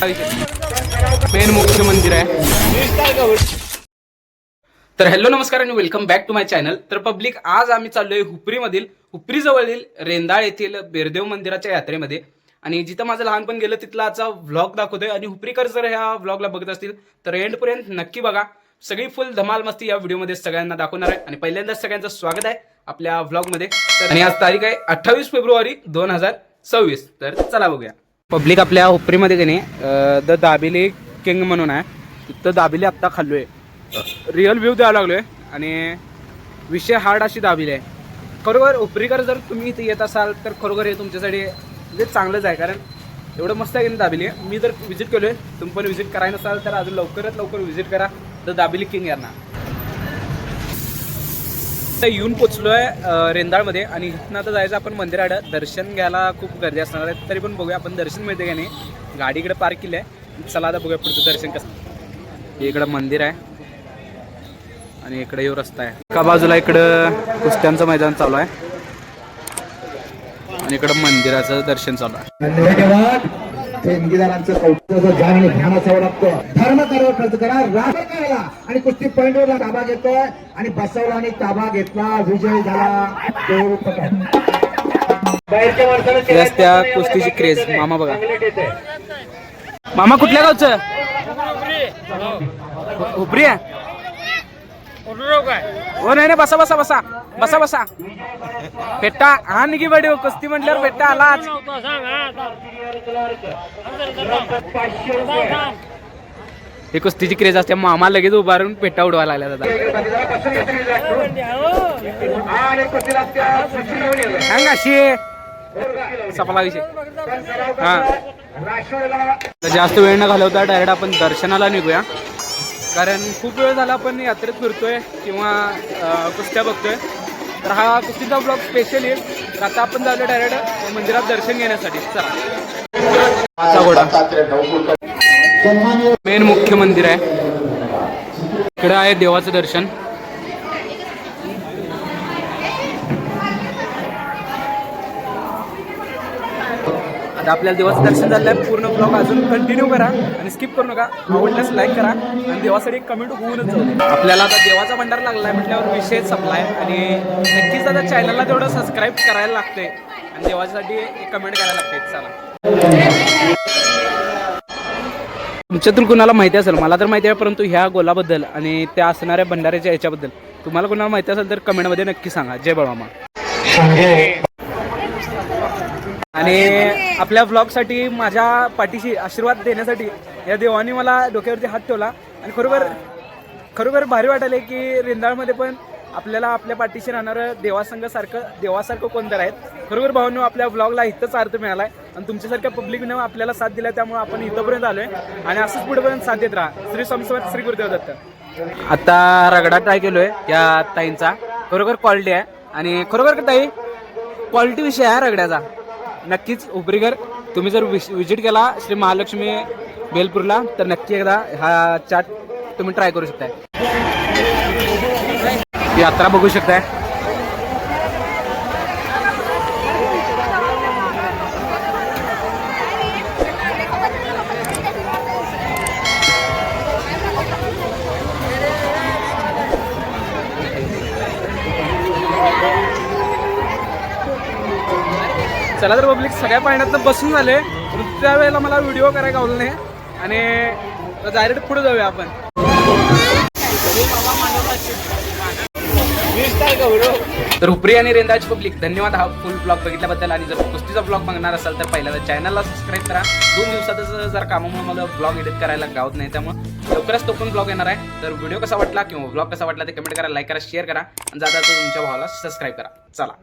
Main मुख्य मंदिर आहे. तर हॅलो नमस्कार आणि welcome back to my channel. तर पब्लिक आज आम्ही चाललोय हुपरी जवळील रेंदाळ येथील बेरदेव मंदिराच्या यात्रेमध्ये. आणि जिथं माझं लहानपण गेलं तिथला आजचा व्लॉग दाखवतोय. आणि हुपरीकर जर ह्या व्लॉगला बघत असतील तर एंडपर्यंत नक्की बघा. सगळी फुल धमाल मस्ती या व्हिडिओमध्ये सगळ्यांना दाखवणार आहे. आणि पहिल्यांदाच सगळ्यांचं स्वागत आहे आपल्या व्लॉगमध्ये. आणि आज तारीख आहे 28 फेब्रुवारी 2026. तर चला बघूया. पब्लिक आपल्या हुपरीमध्ये की द दाबिली किंग म्हणून आहे. तिथं दाबिली आत्ता खाल्लोय. रिअल व्ह्यू द्यावा लागलोय आणि विषय हार्ड अशी दाबिली आहे. खरोखर हुपरीकर जर तुम्ही इथे येत असाल तर खरोखर हे तुमच्यासाठी म्हणजे चांगलंच आहे. कारण एवढं मस्त आहे की दाबिली. मी जर व्हिजिट केलोय, तुम्ही पण व्हिजिट करायला नसाल तर अजून लवकरात लवकर व्हिजिट करा द दाबिली किंग यांना. येऊन पोचलोय रेंदाळमध्ये आणि इथनं आता जायचं आपण मंदिराकडं. दर्शन घ्यायला खूप गर्दी असणार आहे, तरी पण बघूया आपण दर्शन मिळते का नाही. गाडी इकडे पार्क केली आहे. चला आता बघूया पुढचं दर्शन कसं. इकडं मंदिर आहे आणि इकडे येऊ रस्ता आहे. एका बाजूला इकडं कुस्त्यांचं मैदान चालू आहे आणि इकडं मंदिराचं दर्शन चालू आहे. धन्यवाद. देणगीदारांचं कौतुकाचं जाणीव ध्यान असावं लागतं. धर्म कार्य खर्च करा, राष्ट्र करायला आणि कुस्ती पॉइंटवर ताबा घेतोय आणि बसवला आणि ताबा घेतला. विजय झाला. त्या कुस्तीची क्रेज. मामा बघा. मामा कुठल्या गावचं? हुपरी आहे. हो नाही नाही, बसा बसा बसा बसा बसा. पेट्टा हा निघी बडी कुस्ती म्हटल्यावर पेट्टा आलाच. ही कुस्तीची क्रेज असते. मामा लगेच उभारून पेट्टा उडवायला लागला दादा. सांग अशी सपला विषय. हा जास्त वेळ न घालवता डायरेक्ट आपण दर्शनाला निघूया. कारण खूप वेळ झाला आपण यात्रेत फिरतोय किंवा कुस्त्या बघतोय. तर हा कुस्तीचा ब्लॉग स्पेशल येईल. तर आता आपण जाऊया डायरेक्ट मंदिरात दर्शन घेण्यासाठी. चला. घोडा मेन मुख्य मंदिर आहे. इकडे आहे देवाचं दर्शन. आता आपल्याला देवाचं दर्शन झालं आहे. पूर्ण ब्लॉग अजून कंटिन्यू करा आणि स्किप करू नका. आवडल्यास लाईक करा आणि देवासाठी एक कमेंट होऊनच जाऊ. आपल्याला आता देवाचा भंडार लागला आहे म्हटल्यावर विषय संपलाय. आणि नक्कीच आता चॅनलला तेवढं सबस्क्राईब करायला लागते आणि देवासाठी एक कमेंट करायला लागते. चला. तुमच्यातून कुणाला माहिती असेल, मला तर माहिती आहे, परंतु ह्या गोलाबद्दल आणि त्या असणाऱ्या भंडाऱ्याच्या याच्याबद्दल तुम्हाला कुणाला माहिती असेल तर कमेंटमध्ये नक्की सांगा. जय बळमामा. आणि आपल्या ब्लॉगसाठी माझ्या पाठीशी आशीर्वाद देण्यासाठी या देवाने मला डोक्यावरती हात ठेवला. आणि खरोखर भारी वाटायला की रेंदाळमध्ये पण आपल्याला आपल्या पाठीशी राहणारं देवासारखं कोणतं आहेत. खरोखर भावांनो, आपल्या ब्लॉगला इथंच अर्थ मिळाला आहे आणि तुमच्यासारख्या पब्लिकनं आपल्याला साथ दिला. त्यामुळे आपण इथंपर्यंत आलो आहे आणि असंच पुढेपर्यंत साथ देत राहा. श्री स्वामी समर्थ, श्री गुरुदेव दत्त. आता रगडा ट्राय केलोय या ताईंचा. खरोखर क्वालिटी आहे आणि खरोखर ताई क्वालिटी विषय आहे रगड्याचा. नक्कीच हुपरीकर तुम्ही जर विजिट केला श्री महालक्ष्मी बेलपूरला तर नक्की एकदा हा चाट तुम्ही ट्राय करू शकताय. यात्रा बघू शकताय. चला तर पब्लिक, सगळ्या पाण्यात बसून झाले. त्यावेळेला मला व्हिडिओ करायला गावलं नाही आणि डायरेक्ट पुढे जाऊया आपण. तर हुपरी आणि रेंदाळची पब्लिक धन्यवाद हा फुल ब्लॉग बघितल्याबद्दल. आणि जर कुस्तीचा ब्लॉग बघणार असाल तर पहिल्यांदा चॅनलला सबस्क्राईब करा. 2 दिवसातच जर कामामुळे मला ब्लॉग एडिट करायला गावत नाही, त्यामुळे लवकरच तो पण ब्लॉग येणार आहे. तर व्हिडिओ कसा वाटला किंवा ब्लॉग कसा वाटला ते कमेंट करा, लाईक करा, शेअर करा आणि जाता तुमच्या भावाला सबस्क्राईब करा. चला.